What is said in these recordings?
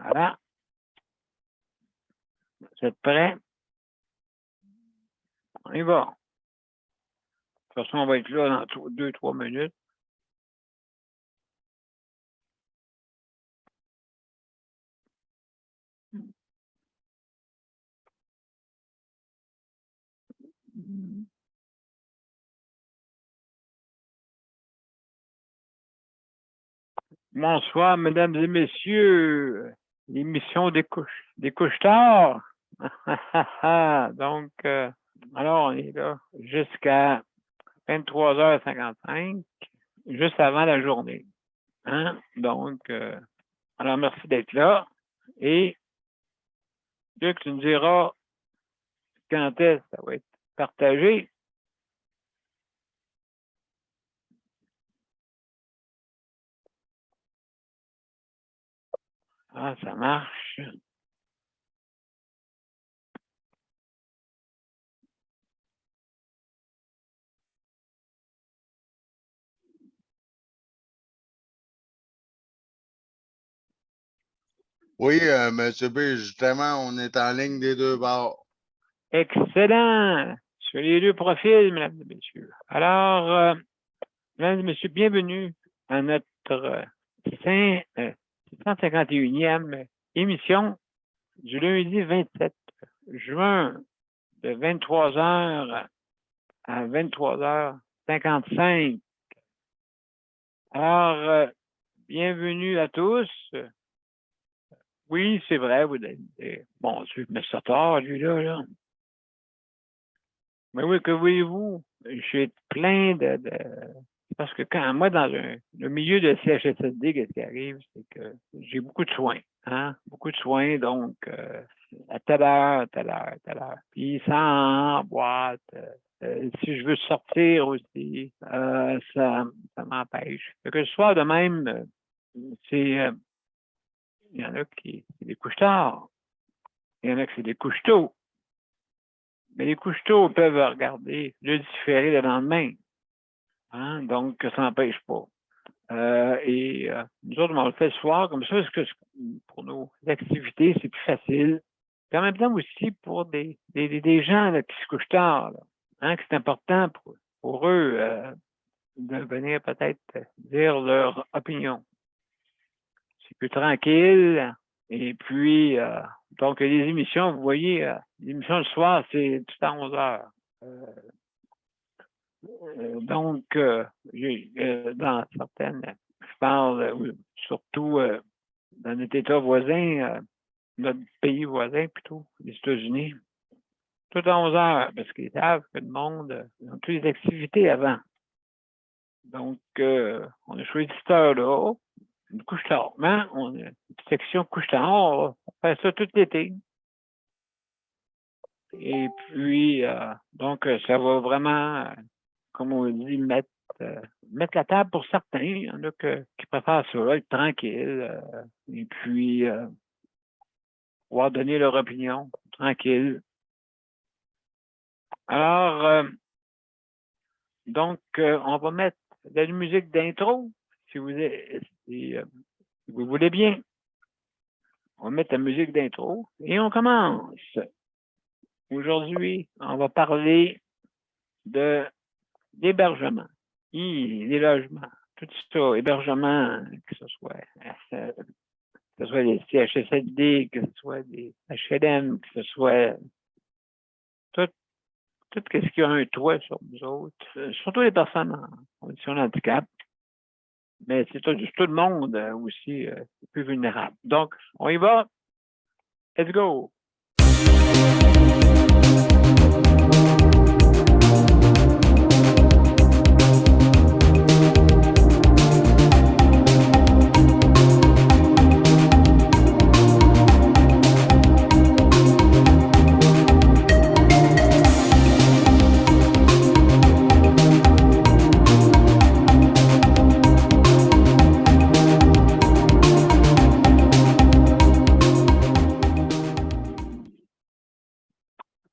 Voilà. Vous êtes prêts? On y va. De toute façon, on va être là dans 2-3 minutes. Bonsoir, mesdames et messieurs. L'émission des couches tard. Donc, alors, on est là jusqu'à 23h55, juste avant la journée. Hein? Donc, alors, merci d'être là. Et, Luc, tu nous diras quand est-ce que ça va être partagé. Ah, ça marche. Oui, M. B, justement, on est en ligne des deux bords. Excellent! Sur les deux profils, mesdames et messieurs. Alors, mesdames et messieurs, bienvenue à notre 651e émission du lundi 27 juin de 23h à 23h55. Alors, bienvenue à tous. Oui, c'est vrai, vous avez dit, bon, Dieu, mais ça tard, lui, là. Mais oui, que voulez-vous? J'ai plein de... Parce que quand moi, dans le milieu de CHSLD, qu'est-ce qui arrive, c'est que j'ai beaucoup de soins. Hein? Beaucoup de soins, donc à telle heure, telle heure, telle heure. Puis ça en boîte. Si je veux sortir aussi, ça m'empêche. Que le soir de même, c'est... il y en a qui c'est des couches tard. Il y en a qui c'est des couches tôt. Mais les couches tôt peuvent regarder le différé le lendemain. Hein? Donc, ça n'empêche pas. Nous autres, on le fait le soir, comme ça, parce que pour nos activités, c'est plus facile. Puis en même temps aussi pour des gens là, qui se couchent tard, là, hein, que c'est important pour eux de venir peut-être dire leur opinion. C'est plus tranquille. Et puis, donc, les émissions, vous voyez, les émissions le soir, c'est tout à 11 heures. Donc, dans certaines, je parle surtout dans notre État voisin, notre pays voisin plutôt, les États-Unis, tout à 11 heures, parce qu'ils savent que le monde ils ont toutes les activités avant. Donc, on a choisi cette heure-là, une couche tard. Mais on a une section couche tard, on fait ça tout l'été. Et puis, donc, ça va vraiment, comme on dit, mettre la table pour certains. Il y en a qui préfèrent ça, être tranquille. Et puis, pouvoir donner leur opinion, tranquille. Alors, donc, on va mettre de la musique d'intro, si vous voulez bien. On va mettre la musique d'intro et on commence. Aujourd'hui, on va parler d'hébergement, des logements, tout ça, hébergement, que ce soit des CHSLD, que ce soit des HLM, que ce soit tout ce qui a un toit sur nous autres, surtout les personnes en condition de handicap, mais c'est tout le monde aussi plus vulnérable. Donc, on y va. Let's go!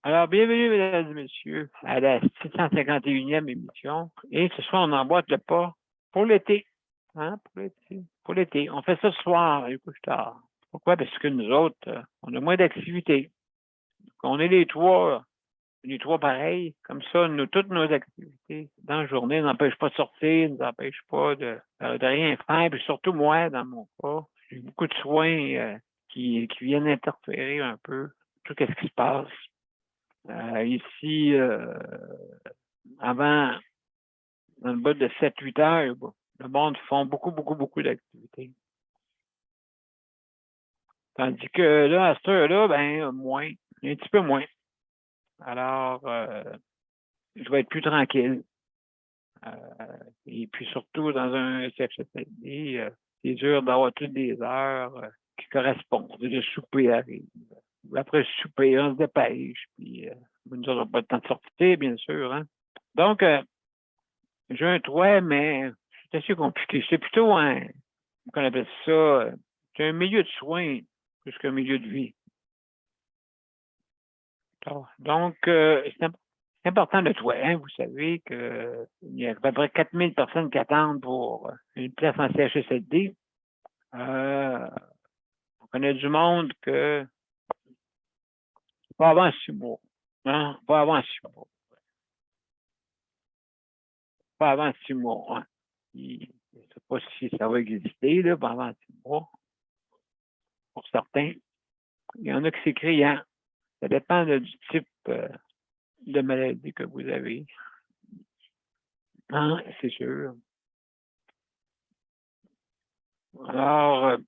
Alors, bienvenue, mesdames et messieurs, à la 651e émission. Et ce soir, on emboîte le pas pour l'été. Hein, pour l'été. On fait ça ce soir, les couches tard. Pourquoi? Parce que nous autres, on a moins d'activités. On est les trois pareils. Comme ça, toutes nos activités dans la journée ne nous empêchent pas de sortir, ne nous empêchent pas de rien faire. Puis surtout moi, dans mon cas, j'ai beaucoup de soins qui viennent interférer un peu tout ce qui se passe. Ici, avant, dans le bas de 7-8 heures, le monde font beaucoup d'activités. Tandis que là, à cette heure-là, ben, moins, un petit peu moins. Alors, je vais être plus tranquille. Et puis surtout, dans un CHSLD, c'est dur d'avoir toutes des heures qui correspondent. Le souper arrive. Après le souper, on se dépêche. Puis, nous n'aurons pas le temps de sortir, bien sûr. Hein? Donc, j'ai un toit, mais c'est assez compliqué. C'est plutôt qu'on appelle ça, c'est un milieu de soins plus qu'un milieu de vie. Donc, c'est important le toit. Hein? Vous savez qu'il y a à peu près 4000 personnes qui attendent pour une place en CHSLD. On connaît du monde que pas avant 6 mois. Hein? Pas avant 6 mois. Pas avant 6 mois. Hein? Je ne sais pas si ça va exister, là, pas avant 6 mois. Pour certains. Il y en a qui c'est criant. Ça dépend du type de maladie que vous avez. Hein? C'est sûr. Alors,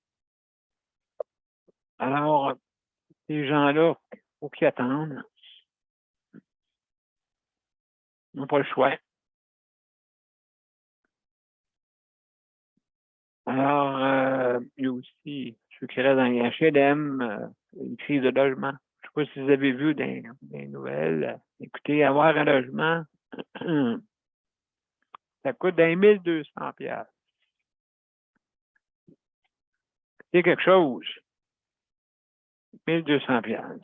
ces gens-là, il faut qu'ils attendent. Ils n'ont pas le choix. Alors, il y a aussi ceux qui restent dans les HLM, une crise de logement. Je ne sais pas si vous avez vu des nouvelles. Écoutez, avoir un logement, ça coûte 1200$. C'est quelque chose. 1200$.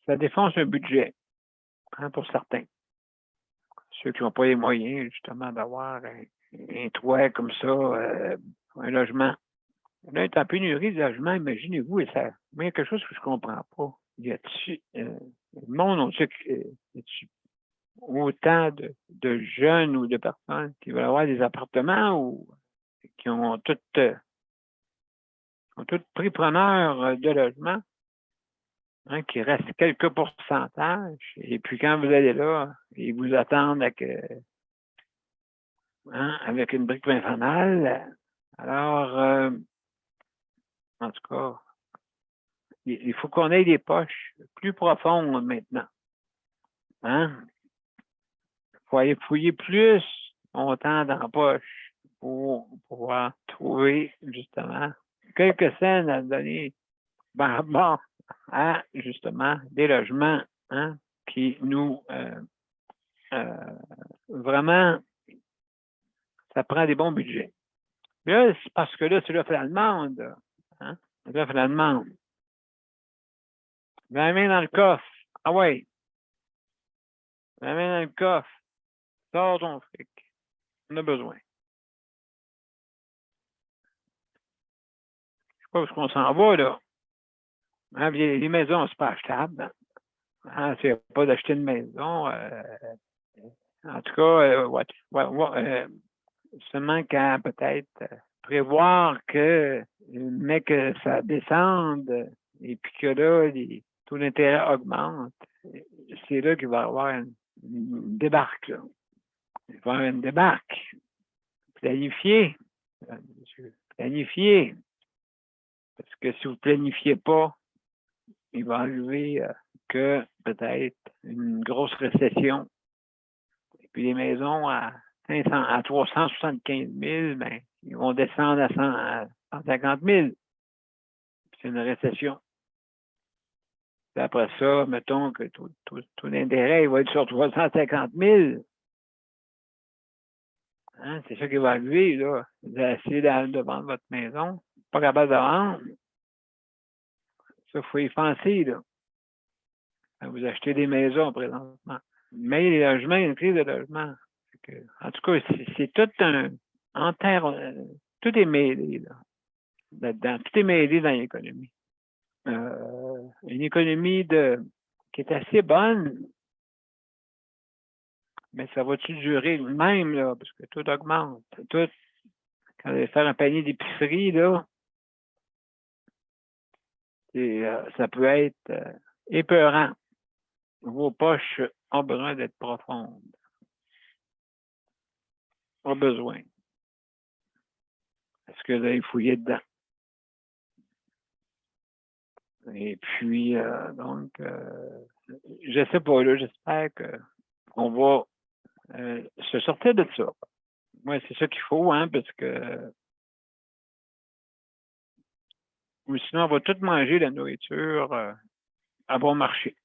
Ça défonce un budget, hein, pour certains. Ceux qui n'ont pas les moyens, justement, d'avoir un toit comme ça, un logement. On est en pénurie de logement, imaginez-vous, et ça, mais il y a quelque chose que je ne comprends pas. Il y a-tu, le monde, on sait autant de jeunes ou de personnes qui veulent avoir des appartements ou qui ont tout pris preneur de logement, hein, qui reste quelques pourcentages. Et puis quand vous allez là, ils vous attendent avec une brique infernale. Alors, en tout cas, il faut qu'on ait des poches plus profondes maintenant. Hein? Il faut aller fouiller plus longtemps dans la poche pour pouvoir trouver, justement, quelques scènes à donner à, justement, des logements, hein, qui nous, vraiment, ça prend des bons budgets. Là, c'est parce que là, c'est l'offre et la demande. Hein? L'offre et la demande. Mets la main dans le coffre. Ah ouais. Mets la main dans le coffre. Sors ton fric. On a besoin. Je sais pas où est-ce qu'on s'en va, là. Hein, les maisons, c'est pas achetable. Hein, c'est pas d'acheter une maison. En tout cas, seulement qu'à peut-être prévoir mais que ça descende et puis que là, les taux d'intérêt augmentent. C'est là qu'il va y avoir une débarque. Là. Il va y avoir une débarque. Planifier. Planifier. Parce que si vous ne planifiez pas, il va arriver que peut-être une grosse récession. Et puis les maisons à 375 000, ben, ils vont descendre à 150 000. C'est une récession. Puis après ça, mettons que tout l'intérêt va être sur 350 000. Hein? C'est ça qui va arriver, là. Vous allez essayer de vendre votre maison. Pas capable de vendre. Ça, il faut y penser, là. Vous achetez des maisons présentement. Mais les logements, il y a une crise de logement. En tout cas, c'est tout tout est mêlé là-dedans. Tout est mêlé dans l'économie. Une économie qui est assez bonne, mais ça va-tu durer même, là, parce que tout augmente. Tout, quand vous allez faire un panier d'épicerie, là, ça peut être épeurant. Vos poches ont besoin d'être profondes. Ont besoin. Parce que là, il fouiller dedans. Et puis, donc, je sais pas, là, j'espère qu'on va se sortir de ça. Moi, c'est ça qu'il faut, hein, parce que ou sinon, on va tout manger la nourriture à bon marché.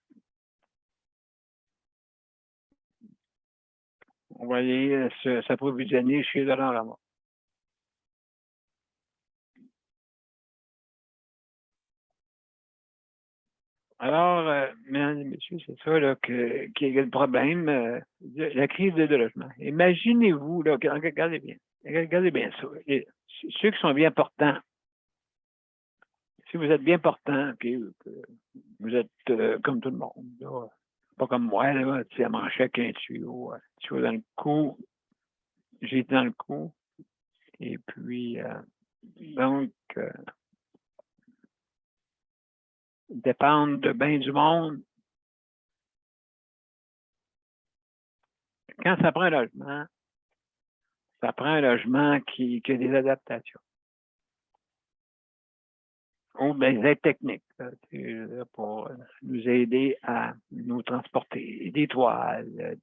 On va aller s'approvisionner chez Dollarama. Alors, mesdames et messieurs, c'est ça là, qui est le problème, la crise de logement. Imaginez-vous, là, regardez bien ça. Ceux qui sont bien portants, si vous êtes bien portant, okay, vous êtes comme tout le monde, là, pas comme moi, là, tu sais, à manger avec un tuyau dans le cou, j'ai été dans le cou, et puis, donc, dépendre de bien du monde. Quand ça prend un logement, ça prend un logement qui a des adaptations. Ou des aides techniques là, pour nous aider à nous transporter. Des toiles,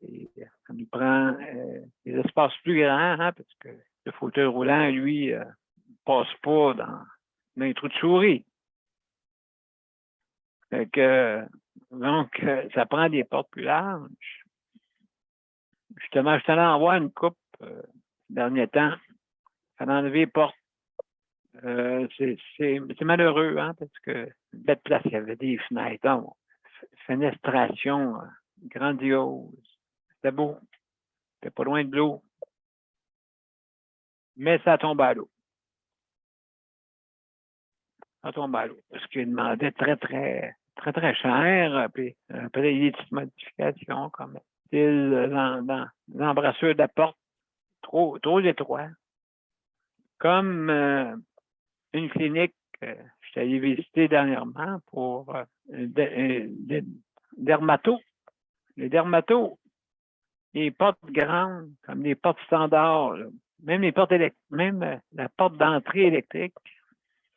ça nous prend des espaces plus grands, hein, parce que le fauteuil roulant, lui, passe pas dans les trous de souris. Fait que, donc, ça prend des portes plus larges. Justement, je suis allé en voir une coupe dernier temps. Ça a enlevé les portes. C'est malheureux, hein, parce que belle place, il y avait des fenêtres, hein, fenestration grandiose. C'était beau. C'était pas loin de l'eau. Mais ça tombe à l'eau. Ça tombe à l'eau. Parce qu'il demandait très, très, très, très cher. Puis peut-être des petites modifications comme style dans l'embrasseur de la porte, trop étroit. Comme une clinique, je suis allé visiter dernièrement pour dermato. Les dermatos, les portes grandes, comme les portes standards, là. Même les portes électriques, même la porte d'entrée électrique,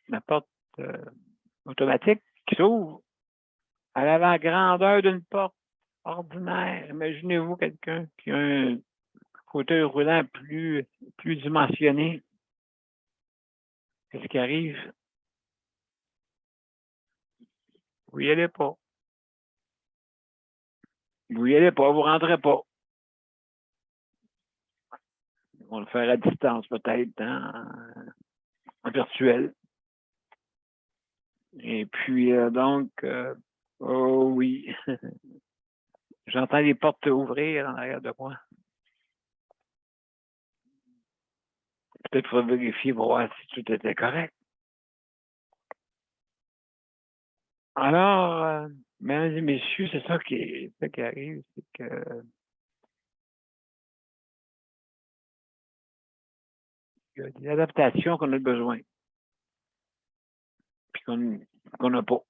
la porte automatique qui s'ouvre, elle avait la grandeur d'une porte ordinaire. Imaginez-vous quelqu'un qui a un fauteuil roulant plus dimensionné. Qu'est-ce qui arrive? Vous n'y allez pas. Vous n'y allez pas, vous ne rentrez pas. On va le faire à distance peut-être, en virtuel. Et puis, donc, oh oui, j'entends les portes ouvrir en arrière de moi. Peut-être qu'il faut vérifier pour voir si tout était correct. Alors, mesdames et messieurs, c'est ça qui arrive, c'est que il y a des adaptations qu'on a besoin, puis qu'on n'a pas.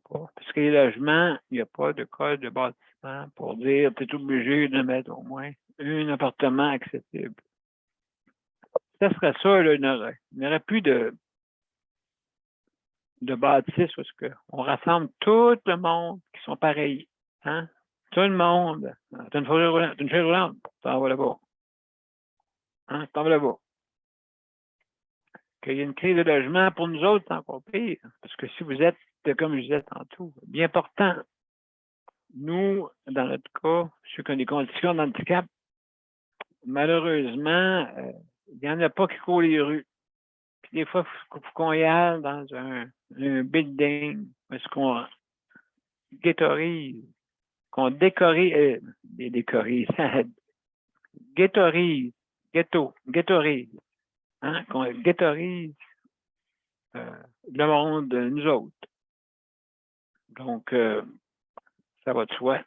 Parce que les logements, il n'y a pas de code de bâtiment pour dire tu es obligé de mettre au moins un appartement accessible. Ça serait ça, là, il n'y aurait plus de bâtisses où on rassemble tout le monde qui sont pareils. Hein? Tout le monde. Tu as une chaise roulante, t'en vas là-bas. Hein? T'en vas là-bas. Qu'il y ait une crise de logement, pour nous autres, c'est encore pire. Parce que si vous êtes, comme je disais tantôt, bien portant, nous, dans notre cas, ceux qui ont des conditions d'handicap, malheureusement, il n'y en a pas qui courent les rues. Puis des fois, il faut qu'on y aille dans un building, parce qu'on ghettorise, qu'on décorise, ghettorise ghettorise, hein, qu'on ghettorise le monde, nous autres. Donc, ça va de soi.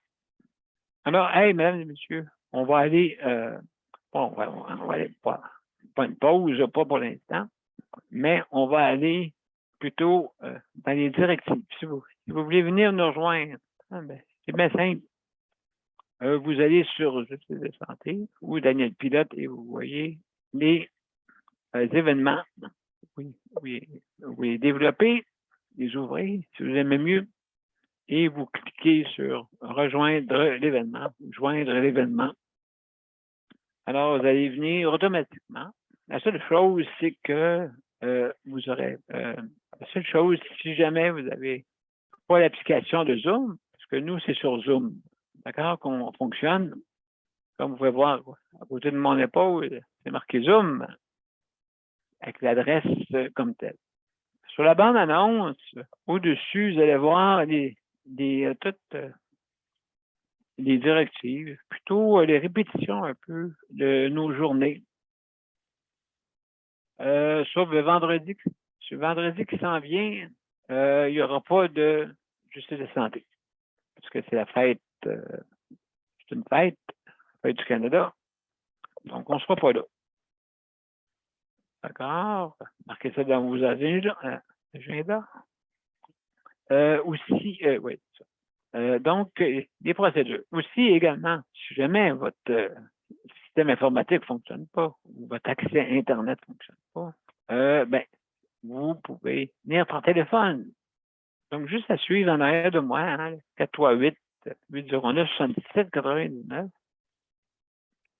Alors, hey, mesdames et messieurs, on va aller, bon, on va aller pas une pause, pas pour l'instant, mais on va aller plutôt dans les directives. Si vous voulez venir nous rejoindre, ben, c'est bien simple. Vous allez sur Justice de santé ou Daniel Pilote et vous voyez les événements. Vous les développez, les ouvrez, si vous aimez mieux, et vous cliquez sur rejoindre l'événement, joindre l'événement. Alors, vous allez venir automatiquement. La seule chose, c'est que vous aurez, la seule chose, si jamais vous n'avez pas l'application de Zoom, parce que nous, c'est sur Zoom, d'accord, qu'on fonctionne. Comme vous pouvez voir, à côté de mon épaule, c'est marqué Zoom, avec l'adresse comme telle. Sur la bande-annonce, au-dessus, vous allez voir toutes les directives, plutôt les répétitions un peu de nos journées. Sauf le vendredi qui s'en vient, il n'y aura pas de justice de santé. Parce que c'est la fête, c'est une fête, la fête du Canada. Donc, on ne sera pas là. D'accord? Marquez ça dans vos agendas. Aussi, oui, donc, les procédures. Aussi, également, si jamais votre système informatique ne fonctionne pas ou votre accès à Internet ne fonctionne pas, ben, vous pouvez venir par téléphone. Donc, juste à suivre en arrière de moi, hein, 438-809-77-99.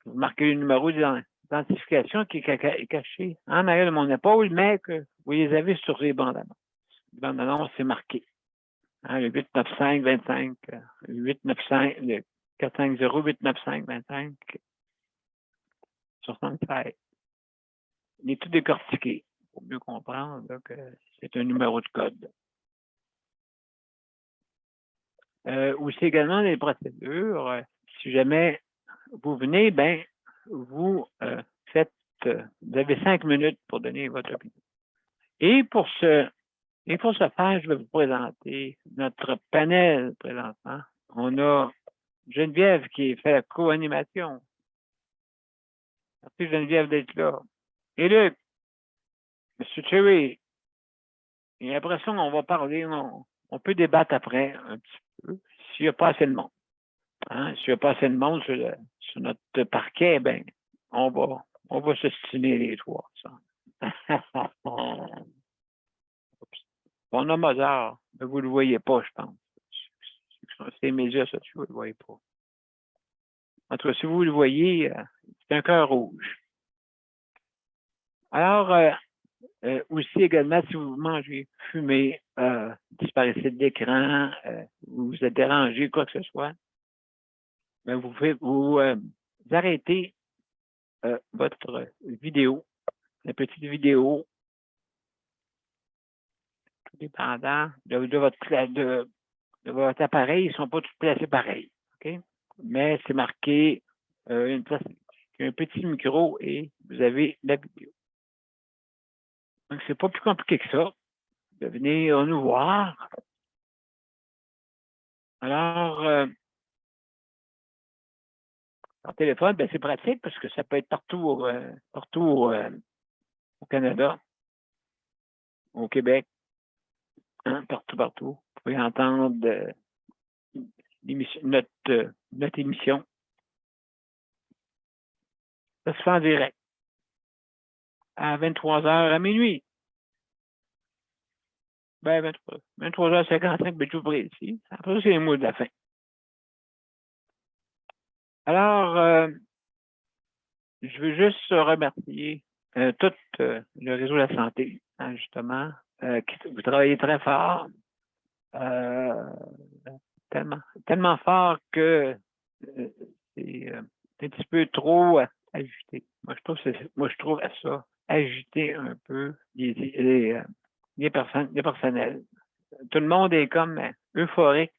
Vous marquez le numéro d'identification qui est caché en arrière de mon épaule, mais que vous les avez sur les bandes annonces. Les bandes annonces, c'est marqué. Hein, le 895-25, 895, le 450-895-25, 76. Il est tout décortiqué pour mieux comprendre là, que c'est un numéro de code. Aussi également les procédures. Si jamais vous venez, ben vous vous avez 5 minutes pour donner votre opinion. Et pour ce faire, je vais vous présenter notre panel présentement. On a Geneviève qui fait la co-animation. Merci Geneviève d'être là. Et Luc, M. Cherry. Et après ça, on va parler, on peut débattre après un petit peu, s'il n'y a pas assez de monde. Hein? S'il n'y a pas assez de monde sur notre parquet, ben, on va se stimuler les trois. Ça. On a Mozart, mais vous ne le voyez pas, je pense. C'est les médias sociaux, vous ne le voyez pas. En tout cas, si vous le voyez, c'est un cœur rouge. Alors, aussi également, si vous mangez, fumez, disparaissez de l'écran, vous êtes dérangé, quoi que ce soit, ben vous pouvez vous arrêter votre vidéo, la petite vidéo, tout dépendant de votre appareil, ils ne sont pas tous placés pareil. OK? Mais c'est marqué une place, un petit micro et vous avez la vidéo. Donc, c'est pas plus compliqué que ça de venir nous voir. Alors, par téléphone, ben, c'est pratique parce que ça peut être partout au Canada, au Québec, hein, partout. Vous pouvez entendre notre émission. Ça se fait en direct à 23h à minuit. Ben, 23h55, ben, tout près ici. Après ça, c'est les mots de la fin. Alors, je veux juste remercier tout le réseau de la santé, hein, justement. Vous travaillez très fort. Tellement fort que c'est un petit peu trop agité. Moi, je trouve ça agiter un peu les personnels. Tout le monde est comme euphorique.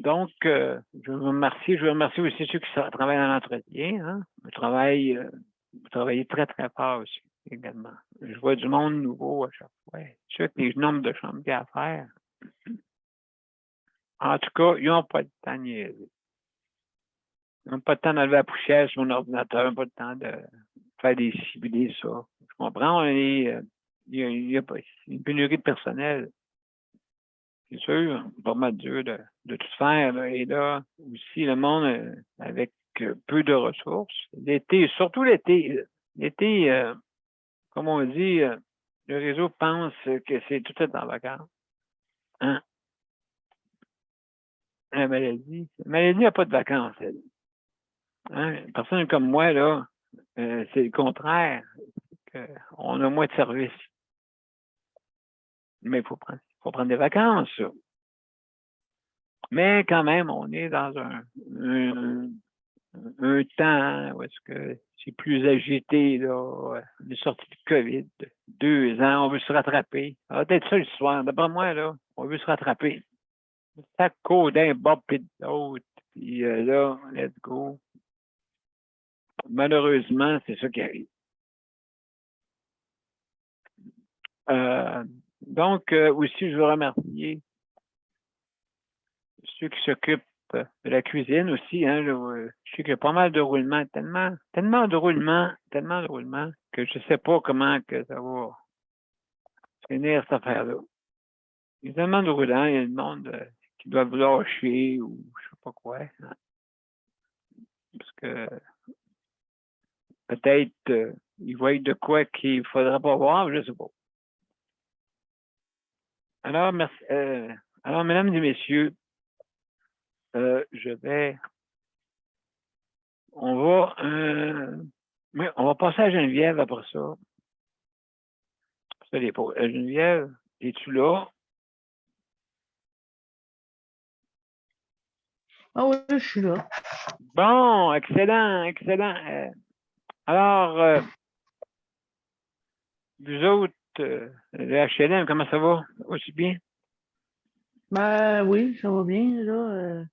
Donc, je veux remercier aussi ceux qui travaillent dans l'entretien. Hein. Vous travaillez très, très fort aussi, également. Je vois du monde nouveau à chaque fois. Ceux qui les nombres de chambres à faire. En tout cas, ils n'ont pas de temps de niaiser. Ils n'ont pas de temps d'enlever la poussière sur mon ordinateur, ils n'ont pas de temps de faire des cibler ça. Je comprends, il y a une pénurie de personnel. C'est sûr, pas mal dur de tout faire. Là. Et là, aussi, le monde avec peu de ressources. L'été, surtout l'été. L'été, comme on dit, le réseau pense que c'est tout est en vacances. Hein? La maladie. La maladie n'a pas de vacances, elle. Hein? Une personne comme moi, là, c'est le contraire. On a moins de services. Mais il faut prendre des vacances. Ça. Mais quand même, on est dans un temps où est-ce que c'est plus agité, là. On est sorti du COVID. 2 ans, on veut se rattraper. Ça va être ça l'histoire. D'après moi, là, on veut se rattraper. Ça court d'un bord puis de l'autre. Puis là, let's go. Malheureusement, c'est ça qui arrive. Donc, aussi, je veux remercier ceux qui s'occupent de la cuisine aussi. Hein, je sais qu'il y a pas mal de roulements, tellement de roulements que je ne sais pas comment que ça va finir cette affaire-là. Il y a tellement de roulants, il y a le monde qui doivent lâcher ou je ne sais pas quoi. Hein. Parce que peut-être ils voient de quoi qu'il ne faudrait pas voir, je ne sais pas. Alors, merci. Alors, mesdames et messieurs, on va passer à Geneviève après ça. Geneviève, es-tu là? Ah oui, je suis là. Bon, excellent. Alors, vous autres, le HLM, comment ça va? Aussi bien? Ben oui, ça va bien, là.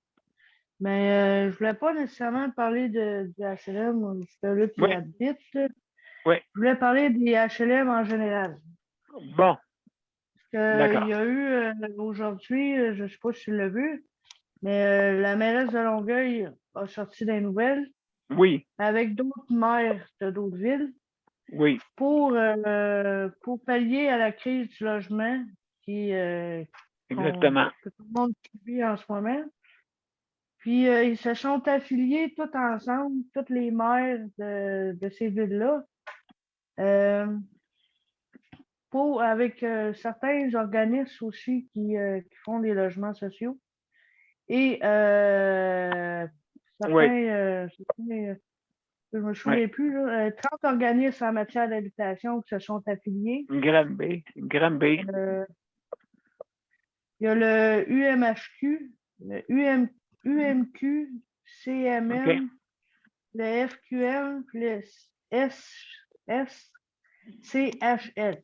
Mais je voulais pas nécessairement parler du HLM, c'est là qui Oui, habite. oui. Je voulais parler des HLM en général. Bon, Parce qu'il d'accord. y a eu aujourd'hui, je ne sais pas si tu l'as vu, mais la mairesse de Longueuil a sorti des nouvelles Oui, avec d'autres maires de d'autres villes oui, pour pallier à la crise du logement exactement. que tout le monde vit en ce moment. Puis ils se sont affiliés tous ensemble, tous les maires de ces villes-là, avec certains organismes aussi qui font des logements sociaux. Et Oui, je me oui. souviens plus, là, 30 organismes en matière d'habitation qui se sont affiliés. Granby. Il y a le UMHQ, le UMQ, CMM, OK. le FQM, le SCHL.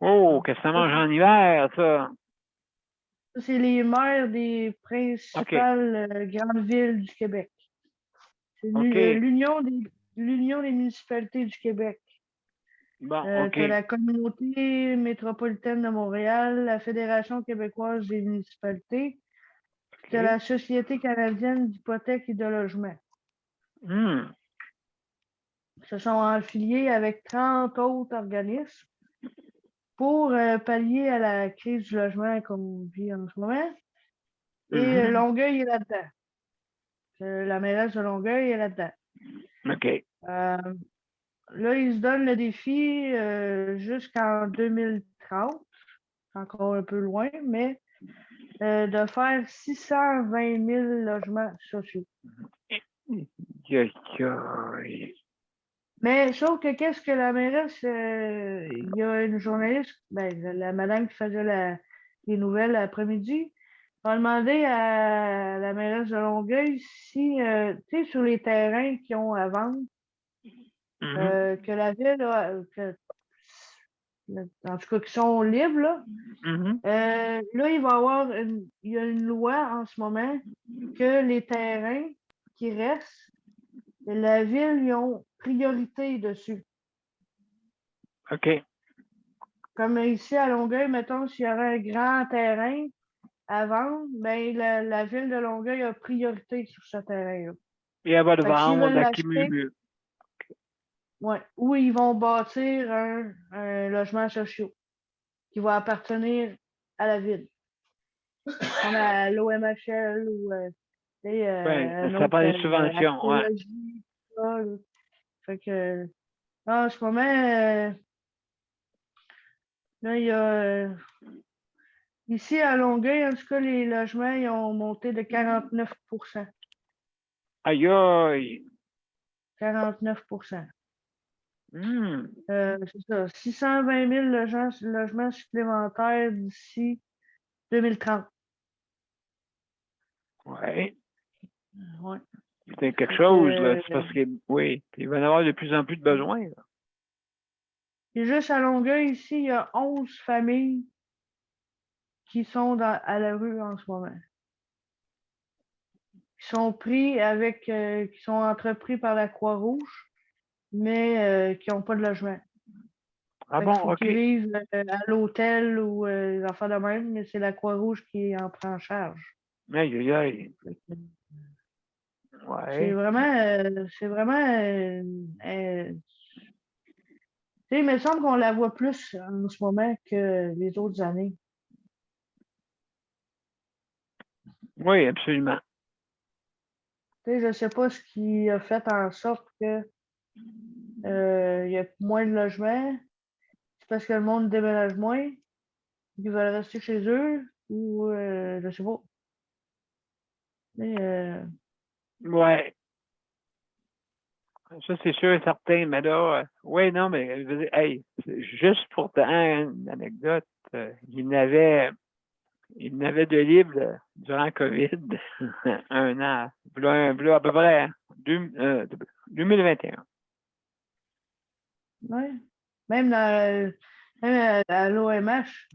Oh, qu'est-ce que ça mange en hiver, ça? Ça, c'est les maires des OK. principales grandes villes du Québec. C'est OK. l'Union des municipalités du Québec. Bon, Tu as OK. la communauté métropolitaine de Montréal, la Fédération québécoise des municipalités, tu as OK. la Société canadienne d'hypothèques et de logement. Hmm. Ils se sont affiliés avec 30 autres organismes pour pallier à la crise du logement comme on vit en ce moment. Et Longueuil est là-dedans. La mairesse de Longueuil est là-dedans. OK. Là, ils se donnent le défi jusqu'en 2030, encore un peu loin, mais de faire 620 000 logements sociaux. Mais sauf que qu'est-ce que la mairesse, il y a une journaliste, la madame qui faisait les nouvelles l'après-midi, a demandé à la mairesse de Longueuil si, tu sais, sur les terrains qu'ils ont à vendre, que la ville en tout cas, qui sont libres, là. Mhm. Là, il y a une loi en ce moment que les terrains qui restent, la ville, ils ont priorité dessus. OK. Comme ici à Longueuil, mettons, s'il y aurait un grand terrain à vendre, ben la ville de Longueuil a priorité sur ce terrain-là. Et elle va le Fait que s'ils vendre, veulent l'acheter, accumuler. ouais, ou ils vont bâtir un logement social qui va appartenir à la ville, comme à l'OMHL ou un Ça autre prend des subventions, ouais. archéologie, tout ça, là. Fait que en ce moment, là, il y a ici à Longueuil, en tout cas, les logements ils ont monté de 49%. Aïe, aïe. 49%. Hmm. C'est ça, 620 000 logements supplémentaires d'ici 2030. Ouais. Ouais. C'est quelque Fait chose, là. que, C'est parce que, oui, il va y en avoir de plus en plus de besoins, là. et juste à Longueuil, ici, il y a 11 familles qui sont à la rue en ce moment. Qui sont qui sont entrepris par la Croix-Rouge, mais qui n'ont pas de logement. Ah Fait qu'il bon, faut OK. qu'ils vivent à l'hôtel ou des affaires de même, mais c'est la Croix-Rouge qui en prend en charge. Aïe, aïe, aïe. Fait que Ouais. c'est vraiment, tu sais, il me semble qu'on la voit plus en ce moment que les autres années. Oui, absolument. Tu sais, je sais pas ce qui a fait en sorte que il y a moins de logements. C'est parce que le monde déménage moins, ils veulent rester chez eux, ou je sais pas. Mais Ouais. Ça, c'est sûr et certain, mais là, oui, non, mais je veux dire, hey, juste pour te une anecdote, il n'avait de libre durant COVID 1 an, v'là à peu près 2021. ouais. Même même à l'OMH,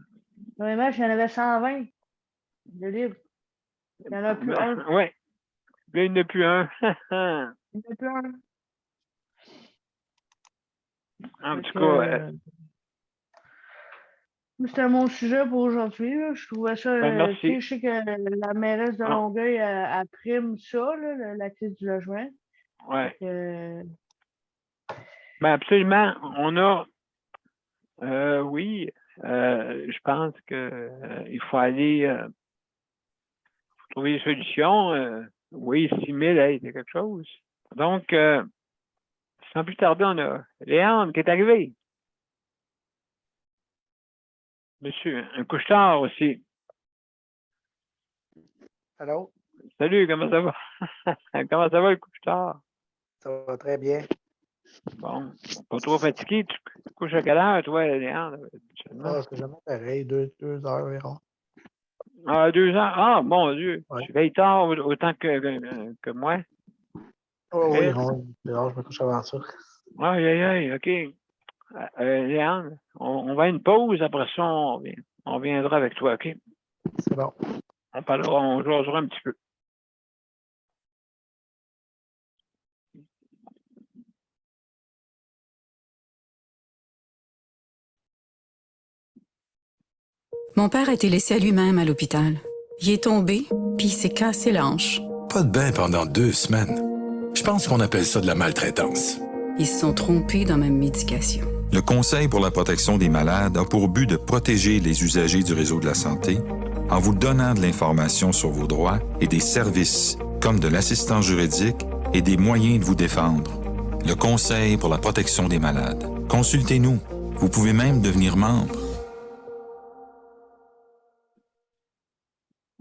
l'OMH, il y en avait 120 de libres. Il n'y en a plus un. Oui, là, il n'y en a plus un. Il n'y en a plus un. En Fait tout que, cas, c'était mon sujet pour aujourd'hui, là. Je trouvais ça, ben tu sais, merci. je sais que la mairesse de Ah, Longueuil, elle prime ça, là, la crise du logement. ouais. Fait que, Ben absolument. On a, oui, je pense que il faut aller trouver des solutions. Oui, 6 000, hey, c'est quelque chose. Donc, sans plus tarder, on a Léandre qui est arrivé. Monsieur, un couche-tard aussi. Allô? Salut, comment ça va? Comment ça va le couche-tard? Ça va très bien. Bon, pas trop fatigué. Tu couches à quelle heure, toi, Léandre, habituellement? Ah, c'est jamais pareil, 2 heures environ. Ah, 2 heures. Ah, mon Dieu. Ouais. Tu veilles tard autant que moi. Oh, oui, Chris. je me couche avant ça. Aïe, aïe, aïe, OK. Léandre, on va à une pause. Après ça, on viendra avec toi, OK? C'est bon. On parlera, on jasera un petit peu. Mon père a été laissé à lui-même à l'hôpital. Il est tombé, puis il s'est cassé la hanche. Pas de bain pendant 2 semaines. Je pense qu'on appelle ça de la maltraitance. Ils se sont trompés dans ma médication. Le Conseil pour la protection des malades a pour but de protéger les usagers du réseau de la santé en vous donnant de l'information sur vos droits et des services, comme de l'assistance juridique et des moyens de vous défendre. Le Conseil pour la protection des malades. Consultez-nous. Vous pouvez même devenir membre.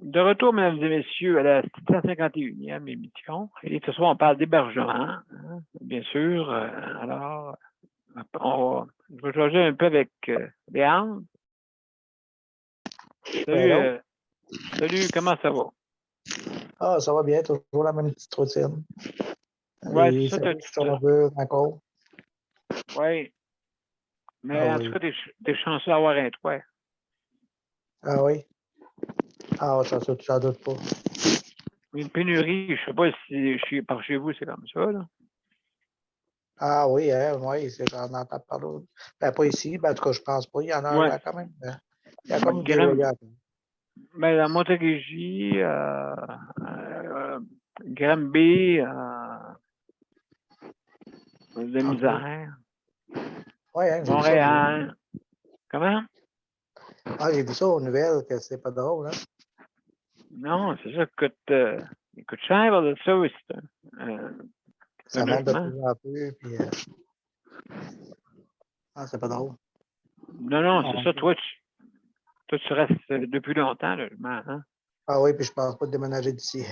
De retour, mesdames et messieurs, à la 751e émission. Et ce soir, on parle d'hébergement, hein, bien sûr. Alors, je vais changer un peu avec Léandre. Salut, salut, comment ça va? Ah, ça va bien, toujours la même petite routine. Ouais, Les ça, services sont un peu encore. Oui. Mais Ah en oui. tout cas, t'es chanceux d'avoir un toit. Ah oui? Ah, j'en doute pas. Une pénurie, je sais pas si par chez vous, c'est comme ça, là. Ah oui, hein, oui, j'en entends parler. Ben, pas ici, ben, en tout cas, je pense pas. Il y en a Ouais. quand même. Il y a comme des Graham, loyers. ben, la Montérégie, Granby, de OK. misère, Oui, hein, j'ai vu ça aux nouvelles. Montréal. Comment? Ah, j'ai vu ça aux nouvelles, que c'est pas drôle, hein? Non, c'est ça, il coûte cher de ça aussi, Ça un monte de logement. plus en plus, puis ah, c'est pas drôle. Non, c'est On- ça, toi, tu restes depuis longtemps, le logement, hein? Ah oui, puis je pense pas de déménager d'ici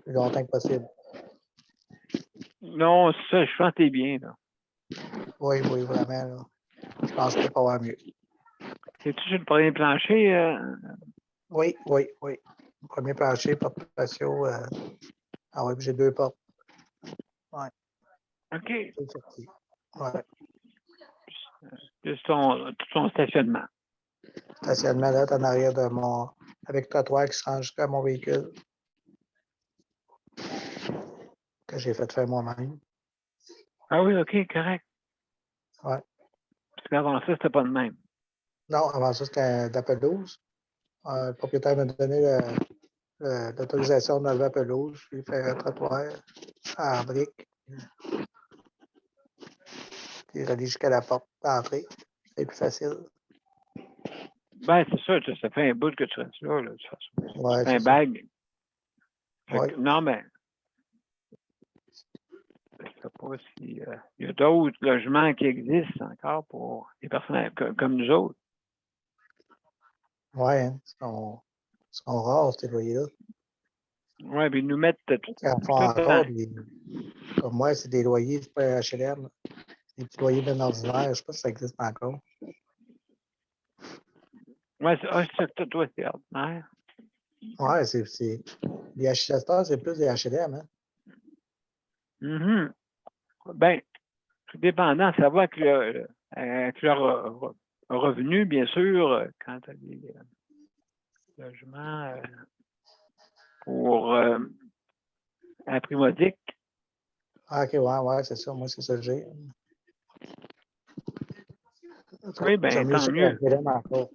plus longtemps que possible. Non, c'est ça, je pense que t'es bien, là. Oui, oui, vraiment, là. Je pense que je peux pas avoir mieux. C'est-tu sur le premier plancher? Oui, oui, oui. Premier plancher, porte patio. Ah oui, puis j'ai 2 portes. OK. Tout sorti. Ouais. Tout ton stationnement. Stationnement là, en arrière de mon. Avec trottoir qui se rend jusqu'à mon véhicule. Que j'ai fait faire moi-même. Ah oui, OK, correct. Ouais. Parce qu'avant ça, c'était pas de même. Non, avant ça, c'était de la pelouse. Le propriétaire m'a donné l'autorisation de lever la pelouse, puis faire un trottoir en briques. Puis relier jusqu'à la porte d'entrée. C'est plus facile. Ben, c'est ça fait un bout que tu restes là, de toute façon. Ouais, C'est un c'est ça. bag. Fait Ouais. que, non, mais je sais pas si il y a d'autres logements qui existent encore pour des personnes comme nous autres. Ouais, hein. Ils sont rares, ces loyers-là. Oui, puis ils nous mettent tout Ils en font encore. Comme moi, c'est des loyers, c'est pas un HLM. Des petits loyers bien ordinaires. Je sais pas si ça existe encore. Ouais, c'est ça que toi, c'est ordinaire. Ouais, les HLM, c'est plus des HLM, hein? Mhm. Ben, tout dépendant, ça va avec avec leur revenu, bien sûr, quand tu as des logements pour un primodique. Ah, ok, ouais, c'est ça. Moi, c'est ça que j'ai. Oui, ben, J'aime mieux tant ça mieux. qu'un HLM encore.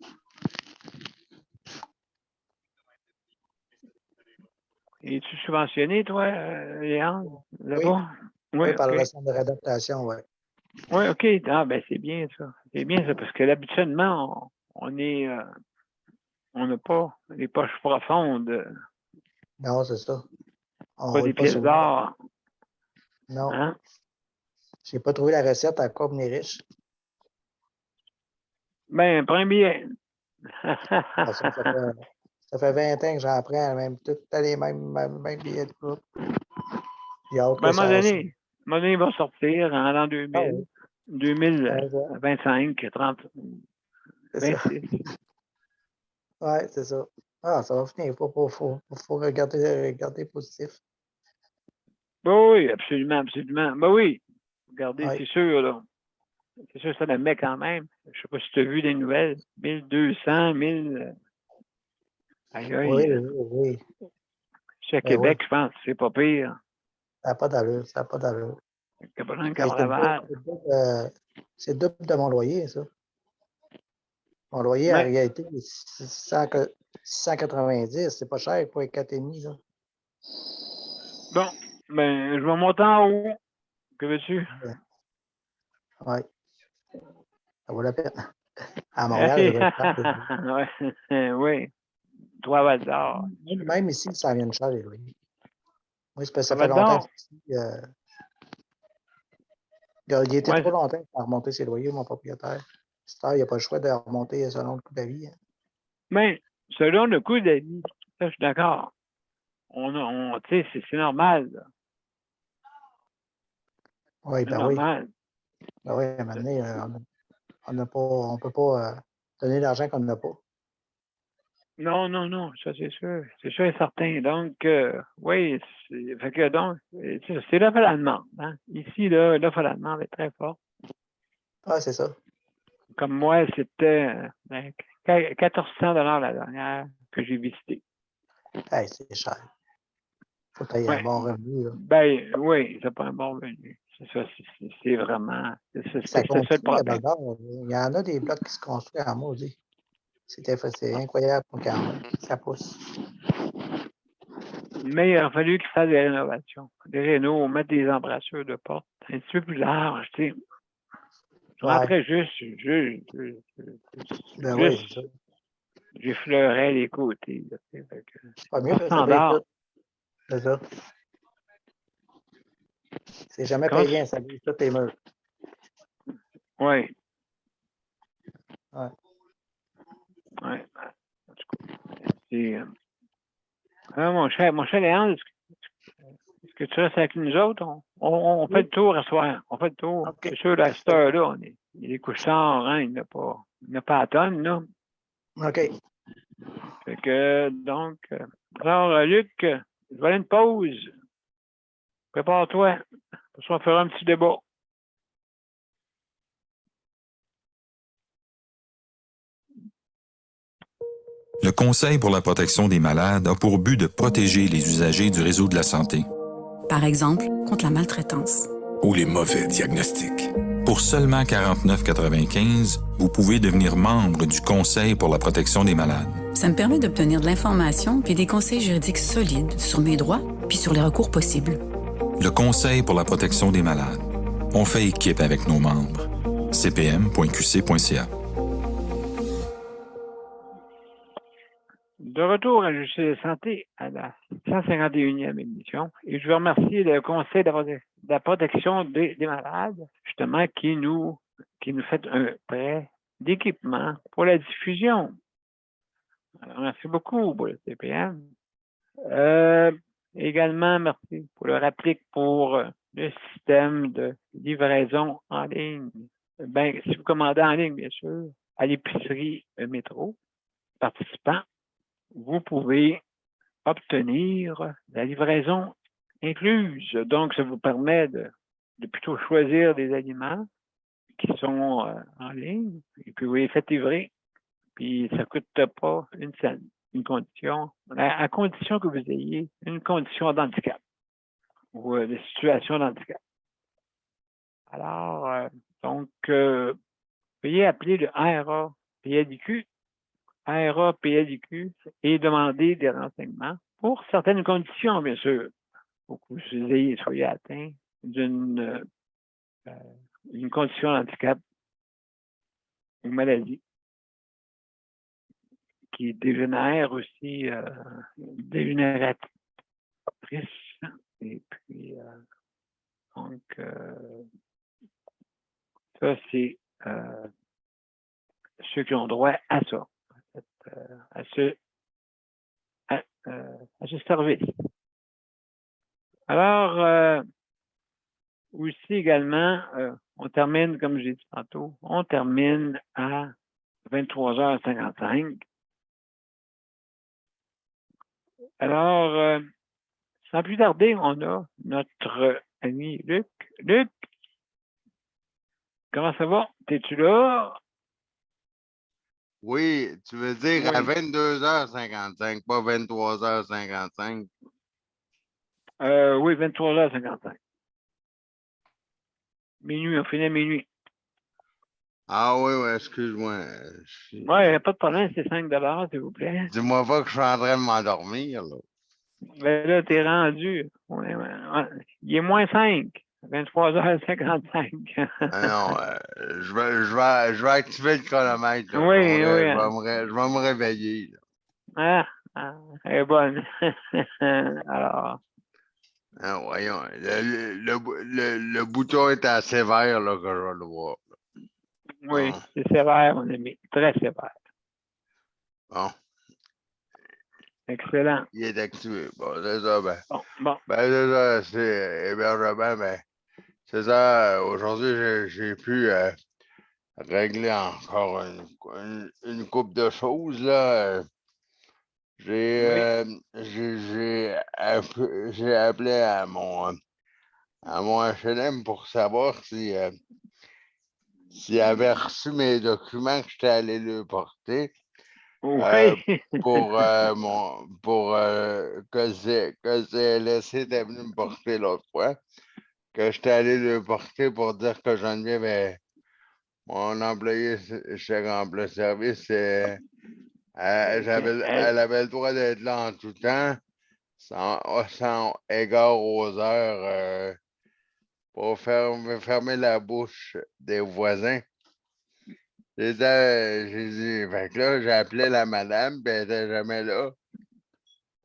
Es-tu subventionné, toi, Léon, Oui, là-bas? Oui, oui, par OK. le centre de réadaptation, ouais. Oui, OK. Ah, ben, c'est bien, ça. C'est bien, ça, parce que habituellement, on n'a pas les poches profondes, Non, c'est ça. On pas des roule pas pièces sur. d'or, Non, hein? j'ai pas trouvé la recette encore pour les riches. Ben, prends bien. Ah, ça fait 20 ans que j'en prends, même tout les mêmes billets de coupe. J'ai hâte Ben, à que un ça. moment donné, il va sortir en l'an Ah 2000, oui, on voit. 2025, 30, C'est ça. 26. Ouais, c'est ça. Ah, ça va finir. Faut regarder positif. Ben oui, absolument, absolument. Ben oui, regardez, Ouais. c'est sûr, là. C'est sûr, ça le met quand même. Je sais pas si tu as vu des nouvelles. 1200, 1000. Aïe, Oui, aïe. oui, oui. C'est à Ben oui. Québec, je pense. C'est pas pire. Ça n'a pas d'allure. Ça n'a pas d'allure. Cabrin, Et Cabreval. c'est le double de mon loyer, ça. Mon loyer, en Mais, réalité, c'est 690. C'est pas cher pour un 4,5, là. bon, ben, je vais monter en haut. Que veux-tu? Ouais, ça vaut la peine. À Montréal, ça doit être cher. Ouais, oui. Trois Val d'Or. Même ici, ça vient de cher, les loyers. Oui, c'est parce que Trois ça fait Val longtemps d'Or? que je suis ici. Il était Ouais. trop longtemps à remonter ses loyers, mon propriétaire. Il n'y a pas le choix de remonter selon le coût de la vie, hein. Mais, selon le coût de la vie, ça, je suis d'accord. Tu sais, c'est normal, là. Oui, C'est ben oui. normal. Ben oui, à un moment donné, on ne peut pas donner l'argent qu'on n'a pas. Non, ça, c'est sûr. C'est sûr et certain. Donc, oui, fait que donc, c'est l'offre à la demande, hein. Ici, là, l'offre à la demande est très forte. Ah, c'est ça. Comme moi, c'était 1400 la dernière que j'ai visité. Hey, c'est cher. Faut que tu aies Ouais. un bon revenu. Là. Ben oui, c'est pas un bon revenu. C'est ça, c'est vraiment. C'est Ça ça le continue à problème. Val-d'Or. Il y en a des blocs qui se construisent en maudit. C'est incroyable quand même. Ça pousse. Mais il a fallu qu'ils fassent des rénovations. Des rénaux, mettre des embrassures de porte un petit peu plus larges, tu sais. Je rentrais juste, Ben oui, juste, c'est ça. j'effleurais les côtés. Là, tu sais, fait que C'est pas mieux en de ça paye standard. tout. C'est ça. C'est jamais Comment payé, ça brise tous les murs. Oui. Ouais. Ouais. En tout cas, c'est. Mon cher Léandre, est-ce que tu restes avec nous autres? On fait le tour à soir. On fait le tour. OK. C'est sûr, à cette heure-là, il est couché tard, hein, il n'a pas à tonne, là. OK. Fait que, donc, alors, Luc, je vais aller une pause. Prépare-toi. Parce qu'on fera un petit débat. Le Conseil pour la protection des malades a pour but de protéger les usagers du réseau de la santé. Par exemple, contre la maltraitance. Ou les mauvais diagnostics. Pour seulement 49,95, vous pouvez devenir membre du Conseil pour la protection des malades. Ça me permet d'obtenir de l'information puis des conseils juridiques solides sur mes droits puis sur les recours possibles. Le Conseil pour la protection des malades. On fait équipe avec nos membres. cpm.qc.ca. De retour à Justice et Santé à la 151e émission. Et je veux remercier le Conseil de la protection des malades, justement, qui nous fait un prêt d'équipement pour la diffusion. Alors, merci beaucoup pour le CPM. Également, merci pour le réplique pour le système de livraison en ligne. Ben, si vous commandez en ligne, bien sûr, à l'épicerie Métro, participant, vous pouvez obtenir la livraison incluse. Donc, ça vous permet de plutôt choisir des aliments qui sont en ligne et puis vous les faites livrer. Puis ça ne coûte pas une scène. Une condition, à condition que vous ayez une condition d'handicap ou de situation d'handicap. Alors, donc, veuillez appeler le ARA PLIQ et demander des renseignements pour certaines conditions, bien sûr, pour que vous soyez atteint d'une condition d'handicap ou maladie qui dégénère aussi, dégénératrice. Et puis, donc, ça, c'est ceux qui ont droit à ça, à ce service. Alors, aussi également, on termine, comme j'ai dit tantôt, on termine à 23h55. Alors, sans plus tarder, on a notre ami Luc. Luc, comment ça va? T'es-tu là? Oui, tu veux dire à Oui. 22h55, pas 23h55. Oui, 23h55. Minuit, on finit à minuit. Ah oui, oui, excuse-moi. Oui, il n'y a pas de problème, c'est 5 $, s'il vous plaît. Dis-moi pas que je suis en train de m'endormir, là. Ben là, t'es rendu. Il est moins 5. 23h55. Ah non, je vais activer le chronomètre. Là. Oui, je oui. je vais me réveiller. Là. Elle est bonne. Alors. Ah, voyons, le bouton est assez vert là, que je vais le voir. Oui, Bon. c'est sévère, mon ami. Très sévère. Bon. Excellent. Il est activé. Bon, c'est ça. Bon. Ben, c'est ça, c'est hébergement, mais c'est ça. Aujourd'hui, j'ai pu régler encore une couple de choses, là. J'ai appelé à mon HLM pour savoir si s'il avait reçu mes documents que j'étais allé lui porter Oui. pour que CLSC était venu me porter l'autre fois, que j'étais allé lui porter pour dire que Geneviève, mon employé chez Rempli Service, elle avait le droit d'être là en tout temps, sans égard aux heures, pour fermer la bouche des voisins. J'ai dit, fait que là, j'ai appelé la madame, puis elle n'était jamais là.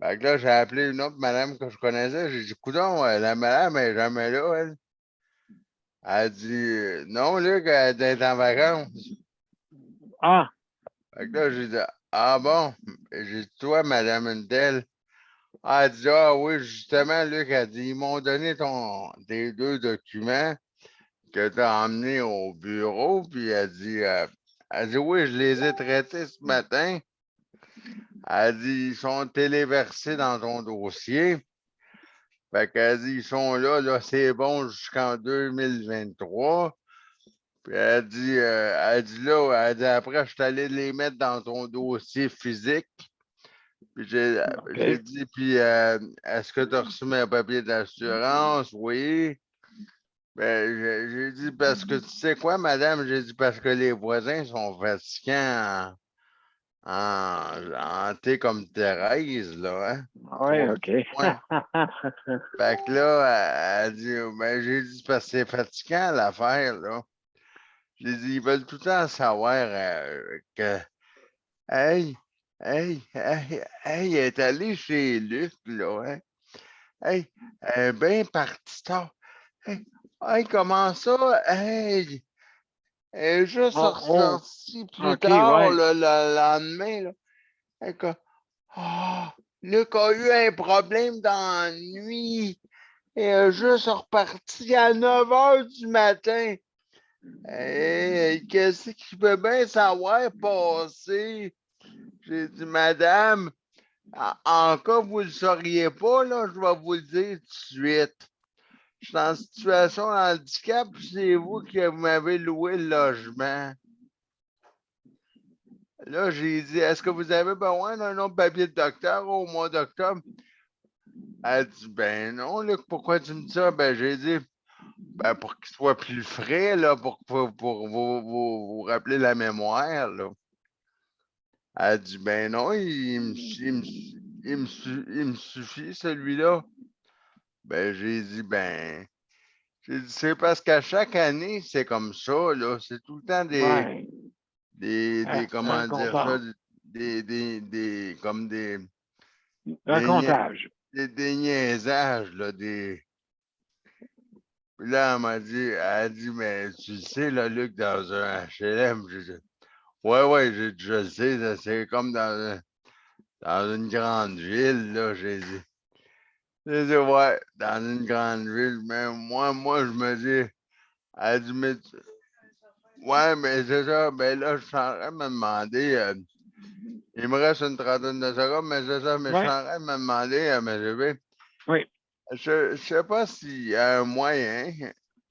Fait que là, j'ai appelé une autre madame que je connaissais. J'ai dit, coudonc, la madame, elle n'est jamais là, elle. Elle a dit, non, Luc, elle est en vacances. Ah, Fait que là, j'ai dit, ah bon? J'ai dit, toi, madame une telle. Elle a dit, ah oui, justement, Luc, elle dit, ils m'ont donné tes 2 documents que tu as emmenés au bureau, puis elle dit, oui, je les ai traités ce matin. Elle dit, ils sont téléversés dans ton dossier. Fait qu'elle dit, ils sont là, c'est bon jusqu'en 2023. Puis elle dit après, je suis allé les mettre dans ton dossier physique. Puis j'ai dit, puis est-ce que tu as reçu mes papiers d'assurance? Oui. Ben, j'ai dit, parce que tu sais quoi, madame? J'ai dit, parce que les voisins sont fatigants en thé comme Thérèse, là, hein? oui, OK. Ouais. Fait que là, elle dit, ben, j'ai dit, parce que c'est fatigant l'affaire, là. J'ai dit, ils veulent tout le temps savoir que, hey, elle est allée chez Luc, là, hein? Hey, elle est bien partie tard. Hey, comment ça? Hey, elle est juste Oh, ressortie plus OK, tard, ouais. le lendemain, là. Elle dit, ah, Luc a eu un problème dans la nuit. Elle est juste reparti à 9 h du matin. Hey, qu'est-ce qu'il peut bien savoir passer? J'ai dit, madame, en cas vous ne le sauriez pas, là, je vais vous le dire tout de suite. Je suis en situation de handicap, c'est vous qui m'avez loué le logement. Là, j'ai dit, est-ce que vous avez besoin d'un autre papier de docteur au mois d'octobre? Elle dit, ben non, Luc, pourquoi tu me dis ça? Ben, j'ai dit, ben, pour qu'il soit plus frais, là, pour vous rappeler la mémoire, là. Elle dit, ben non, il me suffit, celui-là. Ben, j'ai dit, c'est parce qu'à chaque année, c'est comme ça, là. C'est tout le temps Ouais. comment dire ça, Comptable. comme Un des, nia- comptage. des niaisages, là, Puis là, elle a dit, mais tu le sais, là, Luc, dans un HLM, j'ai dit, ouais, je le sais, là, c'est comme dans une grande ville, là, j'ai dit. J'ai dit, ouais, dans une grande ville, mais moi, je me dis, elle dit, ouais, mais c'est ça, ben là, je suis en train de me demander, il me reste une trentaine de secondes, mais c'est ça, mais je suis Ouais. en train de me demander, mais je vais, Oui. je sais pas s'il y a un moyen,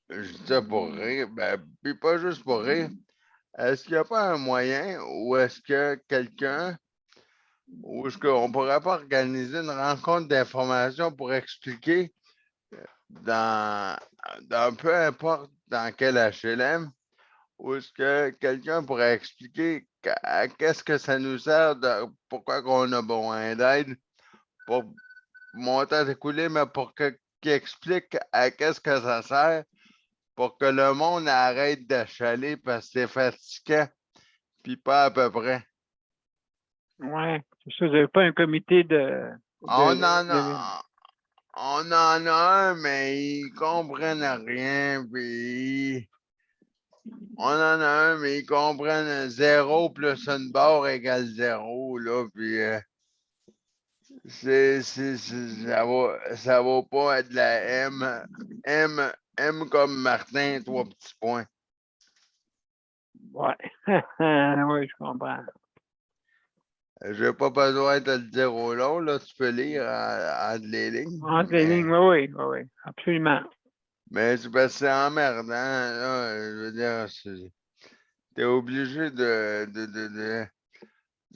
je dis ça pour rire, puis pas juste pour rire, est-ce qu'il n'y a pas un moyen où est-ce que quelqu'un, ou est-ce qu'on ne pourrait pas organiser une rencontre d'information pour expliquer dans peu importe dans quel HLM, ou est-ce que quelqu'un pourrait expliquer à qu'est-ce que ça nous sert, pourquoi on a besoin d'aide pour monter à écouler, mais qu'il explique à qu'est-ce que ça sert pour que le monde arrête d'achaler parce que c'est fatigant, puis pas à peu près. Ouais. C'est ça, vous n'avez pas un comité On en a un, mais ils comprennent rien, puis on en a un, mais ils comprennent 0 plus une barre égale 0, là, puis ça va pas être de la M comme Martin, 3 petits points. Ouais. Oui, je comprends. J'ai pas besoin de le dire au long, là, tu peux lire entre les lignes. Entre les lignes, oui, absolument. Mais c'est parce que c'est emmerdant, là, je veux dire, t'es obligé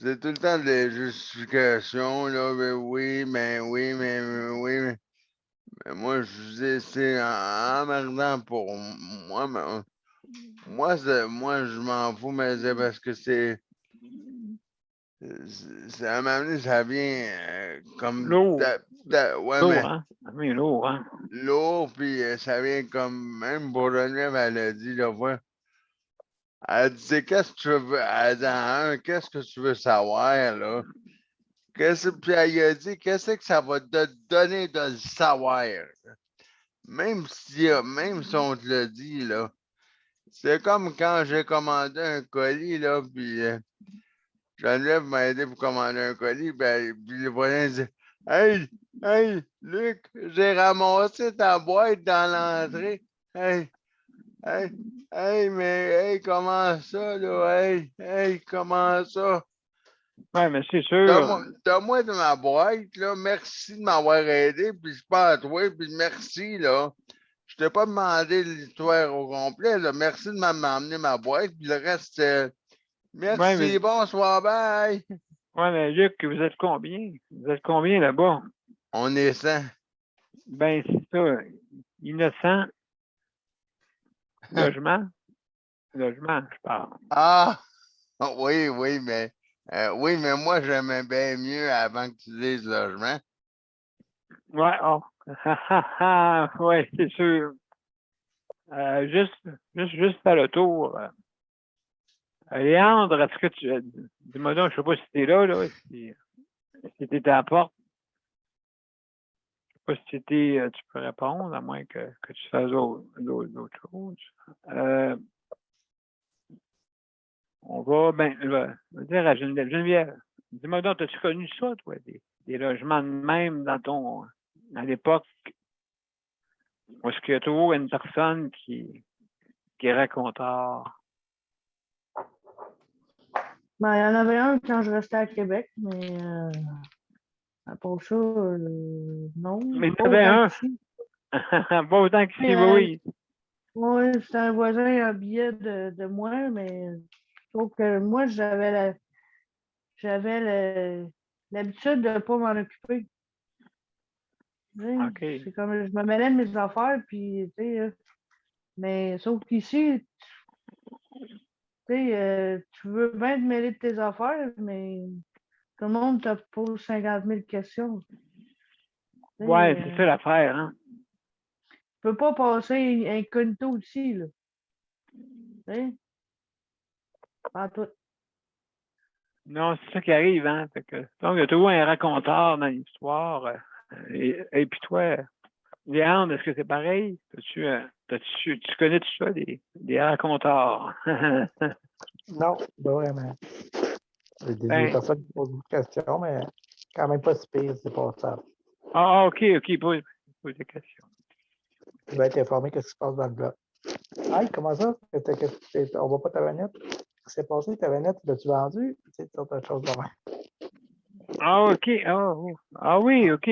c'est tout le temps des justifications, là, mais oui, mais oui, mais oui, mais moi, je dis, c'est emmerdant pour moi, mais moi, je m'en fous, mais c'est parce que à un moment donné, ça vient comme, Lourd. ouais, Lourd, mais hein? Oui, lourd, hein? lourd, puis ça vient comme, même pour Geneviève, elle a dit, là, ouais, elle dit, qu'est-ce que tu veux, elle dit, qu'est-ce que tu veux savoir, là? Puis elle a dit, qu'est-ce que ça va te donner de le savoir? Même si on te le dit, là. C'est comme quand j'ai commandé un colis, là, puis Geneviève m'a aidé pour commander un colis, puis le voisin dit, hey, Luc, j'ai ramassé ta boîte dans l'entrée. Hey, mais comment ça, là? Hey, comment ça? Oui, mais c'est sûr. Donne-moi de ma boîte, là. Merci de m'avoir aidé, puis c'est pas à toi, puis merci, là. Je t'ai pas demandé l'histoire au complet, là. Merci de m'amener ma boîte, puis le reste, Ouais, merci, mais, bonsoir, bye. ouais, mais Luc, vous êtes combien? Vous êtes combien là-bas? On est 100. Ben, c'est ça. Innocent. Logement. Logement, je parle. Ah, oui, mais moi, j'aimais bien mieux avant que tu dises logement. Ouais, oh. Ouais, c'est sûr. Juste faire le tour. Léandre, est-ce que dis-moi donc, je sais pas si t'es là, si t'es à la porte. Je sais pas si tu peux répondre, à moins que tu fasses d'autres choses. On va, je vais dire à Geneviève. Geneviève, dis-moi donc, as-tu connu ça, toi, des logements de même à l'époque, où est-ce qu'il y a toujours une personne qui est raconteur? Ben, il y en avait un quand je restais à Québec, mais à part ça, non. Mais il y en Pas avait autant un. qu'ici. Pas autant qu'ici, Mais, oui. oui, c'était un voisin habillé de moi, mais je trouve que moi, j'avais l'habitude de ne pas m'en occuper. Tu sais, OK. c'est comme je me mêlais de mes affaires, puis tu sais, mais sauf qu'ici, tu sais, tu veux bien te mêler de tes affaires, mais tout le monde te pose 50 000 questions. Tu sais, Ouais, c'est ça l'affaire, hein? tu peux pas passer incognito ici, là. Tu sais, pas tout. Non, c'est ça qui arrive, hein? Donc, il y a toujours un raconteur dans l'histoire. Et puis toi, Léandre, est-ce que c'est pareil? Tu connais tout ça, des raconteurs? Non, pas vraiment. J'ai des Ben, personnes qui posent beaucoup de questions, mais quand même pas si pire, c'est pas ça. OK, pose des questions. Tu vas être informé de ce qui se passe dans le bloc. Hey, comment ça? On voit pas ta vanette? Qu'est-ce qui s'est passé? Ta vanette, l'as-tu vendue? Tu sais, toutes sortes de choses de même. Ah, OK. Oui, OK.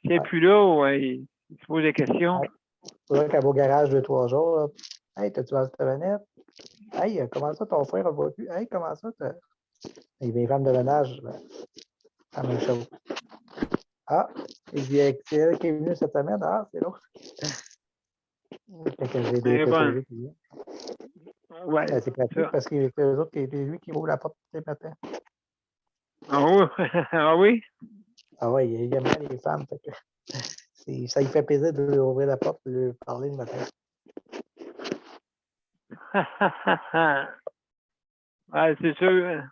C'est plus là, ouais, il se pose des questions. Ouais. C'est vrai qu'elle va au garage 2-3 jours. Là. Hey, t'as-tu vendu ta vanette? Hey, comment ça, ton frère a pas pu? Hey, comment ça? Il vient vendre de ménage. Ben, la même chose. Ah, il dit c'est elle qui est venue cette semaine. Ah, c'est l'autre. Fait que j'ai des Eh ben, préposés qui viennent. ouais, Ben, c'est pratique ça. parce que c'est eux autres, c'est lui qui ouvre la porte tous les matins. Ah oui? Ah ouais, il aime bien les femmes. Fait que ça lui fait plaisir de lui ouvrir la porte et de lui parler le matin. Ouais, c'est sûr.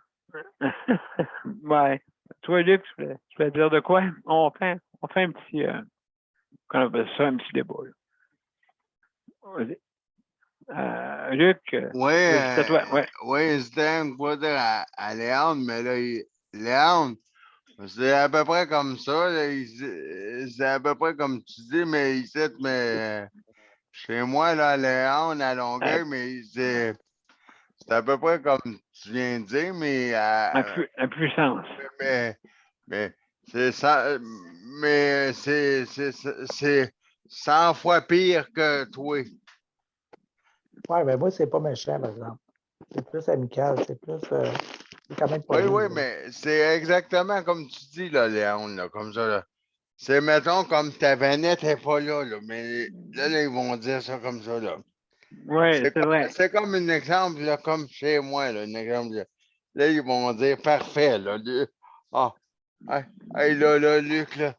Ouais. Toi, Luc, tu voulais dire de quoi? On fait un petit, qu'on appelle ça, un petit débat, là. Vas-y. Luc, c'est à toi. Ouais. Oui, c'était un quoi dire à Léandre, mais là, Léandre, c'est à peu près comme ça. Là, c'est à peu près comme tu dis, mais ici, chez moi, là, à Léandre, à Longueuil, mais c'est à peu près comme tu viens de dire, mais La puissance. mais c'est ça, mais c'est 100 fois pire que toi. Ouais, mais moi, c'est pas méchant, par exemple. C'est plus amical, c'est plus. C'est quand même Oui, poli, oui, là. mais c'est exactement comme tu dis, là, Léon, là, comme ça, là. C'est, mettons, comme ta vanette n'est pas là, là, mais là, ils vont dire ça comme ça, là. Oui, c'est vrai. C'est comme un exemple, là, comme chez moi, là, un exemple. Là, ils vont dire parfait, là. Ah, hey, là, Luc, là.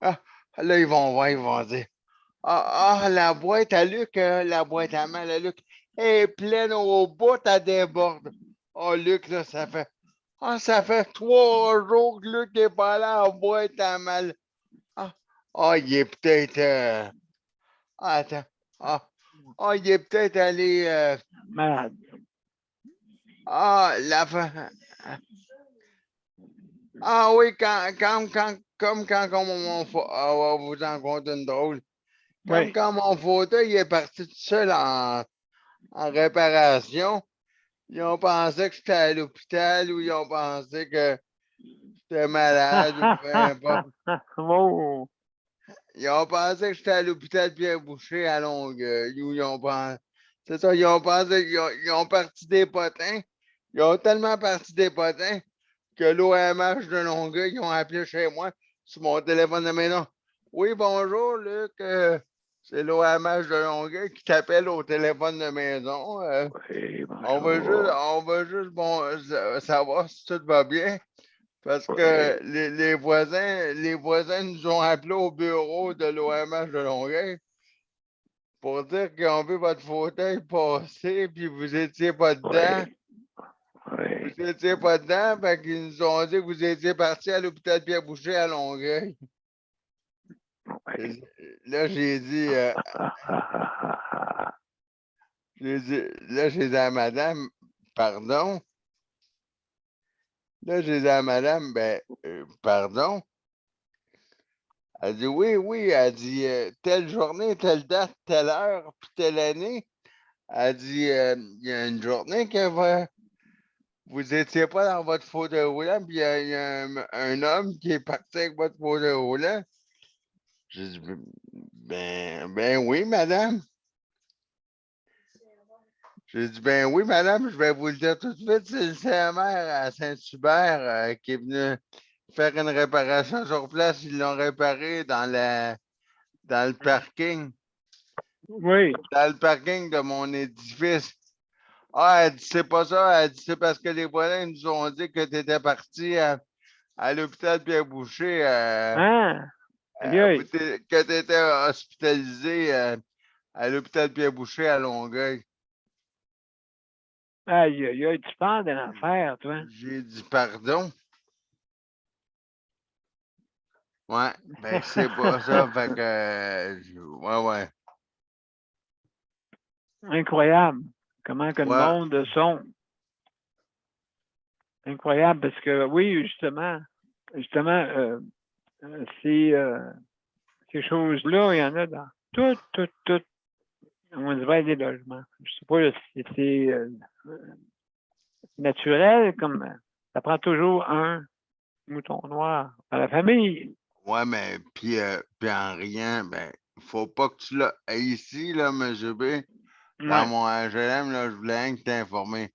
Ah, là, ils vont voir, ils vont dire la boîte à Luc, la boîte à mal à Luc est pleine au bout, elle déborde. Oh, Luc, là, ça fait 3 jours que Luc n'est pas là en boîte à mal. Il est peut-être. Attends. Il est peut-être allé. Malade. La fin. Oui, comme quand on va vous en conter une drôle. Comme Oui. quand mon fauteuil est parti tout seul en réparation, ils ont pensé que j'étais à l'hôpital ou ils ont pensé que j'étais malade ou peu importe. Oh. Ils ont pensé que j'étais à l'hôpital Pierre Boucher à Longueuil ou ils ont pensé. C'est ça, ils ont pensé qu'ils ont parti des potins. Ils ont tellement parti des potins que l'OMH de Longueuil, ils ont appelé chez moi sur mon téléphone de maison. Oui, bonjour, Luc. C'est l'OMH de Longueuil qui t'appelle au téléphone de maison. Oui, On veut juste, savoir si tout va bien. Parce que les voisins nous ont appelés au bureau de l'OMH de Longueuil pour dire qu'ils ont vu votre fauteuil passer puis vous étiez pas dedans. Oui. Vous étiez pas dedans, fait qu'ils nous ont dit que vous étiez parti à l'hôpital Pierre-Boucher à Longueuil. Oui. Là, j'ai dit, j'ai dit à madame, pardon. Là, j'ai dit à madame, pardon. Elle dit, oui. Elle dit, telle journée, telle date, telle heure, puis telle année. Elle dit, il y a une journée que vous n'étiez pas dans votre fauteuil roulant, puis il y a un homme qui est parti avec votre fauteuil roulant. J'ai dit, ben oui, madame. J'ai dit, ben oui, madame, je vais vous le dire tout de suite, c'est le CMR à Saint-Hubert qui est venu faire une réparation sur place. Ils l'ont réparé dans le parking. Oui. Dans le parking de mon édifice. Elle dit, c'est pas ça. Elle dit, c'est parce que les voisins nous ont dit que tu étais parti à l'hôpital Pierre-Boucher, Hein? Aïe, aïe. que tu étais hospitalisé à l'hôpital Pierre-Boucher à Longueuil. Aïe, aïe, aïe, tu parles de l'enfer, toi. J'ai dit, pardon. Ouais, c'est pas ça. Fait que, ouais. Incroyable. Comment que le Ouais. monde sont. Incroyable parce que, oui, justement, ces choses-là, il y en a dans tout. On dirait des logements. Je sais pas si c'est naturel, comme ça prend toujours un mouton noir dans la famille. Ouais, mais puis en rien, faut pas que tu l'as. Ici, là, M. B, dans Ouais. mon HLM, là, je voulais rien que t'informer.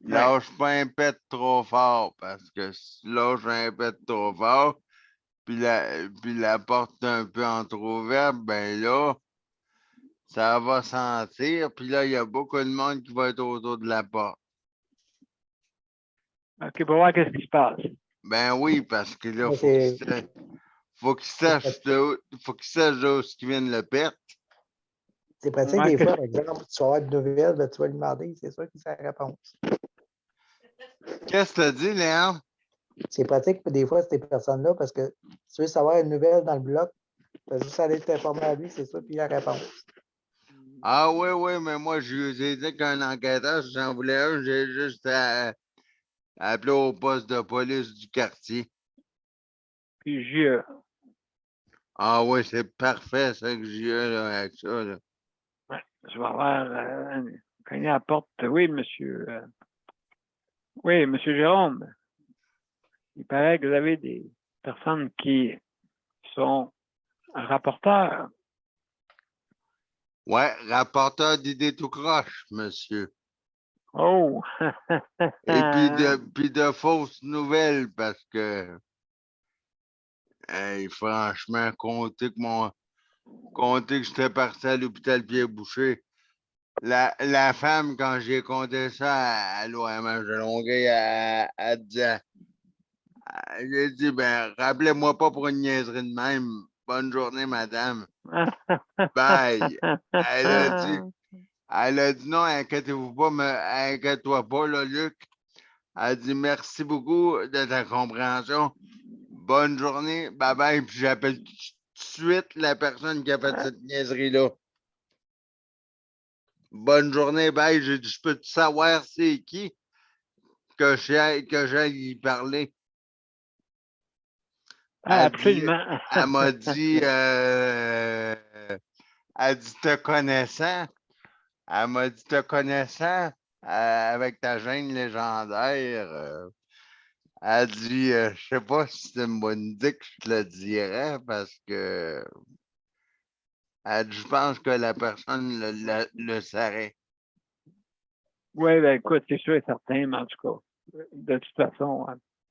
Ouais. Lâche pas un pet trop fort, parce que si tu lâches un pet trop fort, puis la porte un peu entrouverte, ben là, ça va sentir, puis là, il y a beaucoup de monde qui va être autour de la porte. OK, pour voir qu'est-ce qui se passe. Ben oui, parce que là, Mais faut qu'il sache d'où ce qui vient de le perdre. c'est pratique Ouais, des fois, par exemple, tu vas avoir de nouvelles, ben, tu vas lui demander, c'est sûr qu'il sait la réponse. Qu'est-ce que tu as dit, Léon? C'est pratique des fois, ces personnes-là, parce que tu veux savoir une nouvelle dans le bloc, tu as juste aller t'informer à lui, c'est sûr, puis il a la réponse. Ah oui, mais moi, je lui ai dit qu'un enquêteur, si j'en voulais un, j'ai juste à appeler au poste de police du quartier. puis j'ai Ah oui, c'est parfait, ça que j'ai avec ça. Là. je vais avoir cogner à la porte. Oui, monsieur. Oui, monsieur Jérôme. Il paraît que vous avez des personnes qui sont rapporteurs. Ouais, rapporteur d'idées tout croche, monsieur. Oh! Et puis de fausses nouvelles parce que, hey, franchement, compter que j'étais parti à l'hôpital Pierre-Boucher. La femme, quand j'ai compté ça à l'OMH de Longueuil, elle disait, j'ai dit, ben, rappelez-moi pas pour une niaiserie de même. Bonne journée, madame. Bye. Elle a dit non, inquiète-toi pas, là, Luc. Elle a dit merci beaucoup de ta compréhension. Bonne journée, bye bye. Puis j'appelle tout de suite la personne qui a fait cette niaiserie-là. Bonne journée, bye. J'ai dit, je peux savoir c'est qui que j'aille y parler. Absolument. Elle m'a dit, elle dit te connaissant. Elle m'a dit te connaissant avec ta gêne légendaire. Elle dit, je sais pas si tu me dit que je te le dirais parce que elle dit, je pense que la personne le saurait. Oui, ben écoute, c'est sûr et certain, mais en tout cas, de toute façon,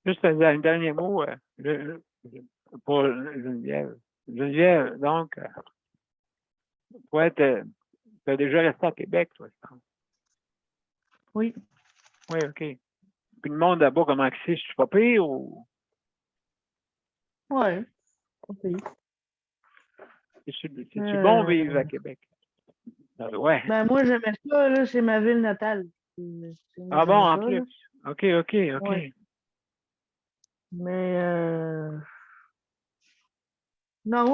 juste un dernier mot pour Geneviève. Geneviève, donc, tu as déjà resté à Québec, toi, je pense. Oui. Oui, OK. Puis le monde là-bas, comment c'est? C'est pas pire ou Ouais. OK. c'est-tu bon vivre à Québec? Ouais. Ben, moi, j'aimais ça, là, c'est ma ville natale. Ah bon, en ça, plus. là. OK, OK, OK. Ouais. Mais non,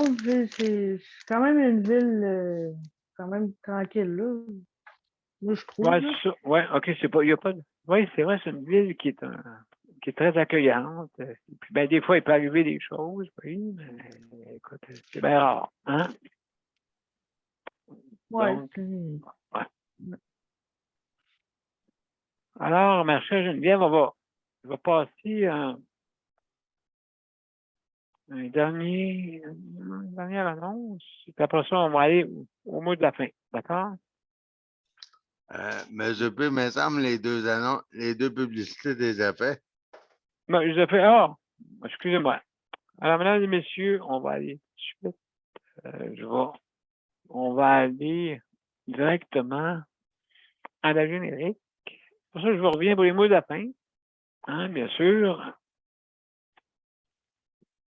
c'est quand même une ville quand même tranquille, là. Moi, je trouve. Ouais, Là. c'est ça. Ouais, OK, c'est pas. Il y a pas de. Oui, c'est vrai, c'est une ville qui est très accueillante. Et puis ben, des fois, il peut arriver des choses, oui, mais écoute, c'est bien rare. Hein? Ouais. Donc, ouais. Alors, ma chère Geneviève, on va passer une dernière annonce. Puis après ça, on va aller au mot de la fin. D'accord? Mais je peux, me semble, les deux publicités des effets. Ben, je ai fait. Ah, excusez-moi. Alors, mesdames et messieurs, on va aller tout de suite. On va aller directement à la générique. Pour ça, je vous reviens pour les mots de la fin. Hein, bien sûr.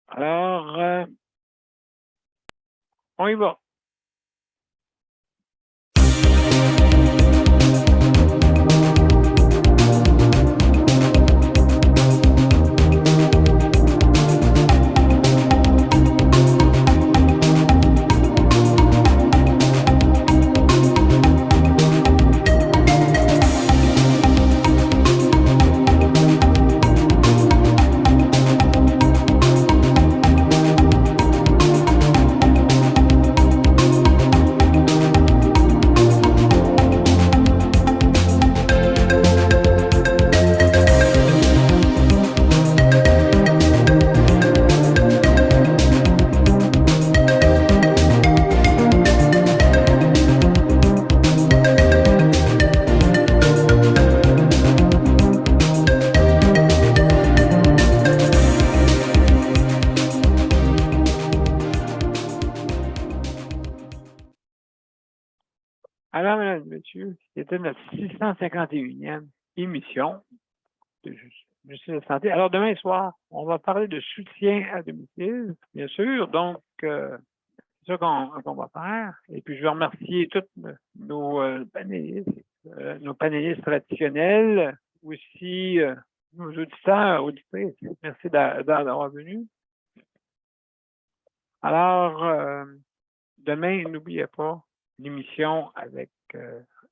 Alors, on y va. Alors, mesdames et messieurs, c'était notre 651e émission de Justice de santé. Alors, demain soir, on va parler de soutien à domicile, bien sûr. Donc, c'est ça qu'on va faire. Et puis, je vais remercier tous nos panélistes traditionnels, aussi nos auditeurs, auditrices. Merci d'avoir venu. Alors, demain, n'oubliez pas l'émission avec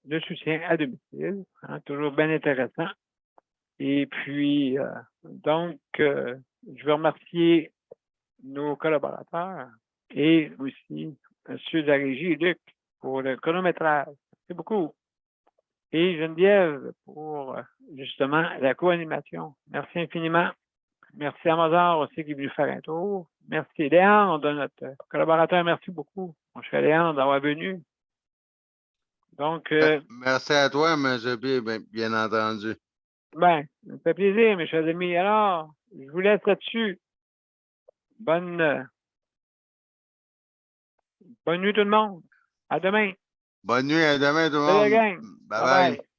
le soutien à domicile, hein, toujours bien intéressant. Et puis, donc, je veux remercier nos collaborateurs et aussi ceux de la régie, Luc, pour le chronométrage. Merci beaucoup. Et Geneviève pour justement la co-animation. Merci infiniment. Merci à Mozart aussi qui est venu faire un tour. Merci Léandre, notre collaborateur. Merci beaucoup, mon cher Léandre, d'avoir venu. Donc, Merci à toi, M. P, bien entendu. ben, ça me fait plaisir, mes chers amis. Alors, je vous laisse là-dessus. Bonne nuit tout le monde. À demain. Bonne nuit, à demain tout le Salut la monde. gang. Bye Bye bye. bye.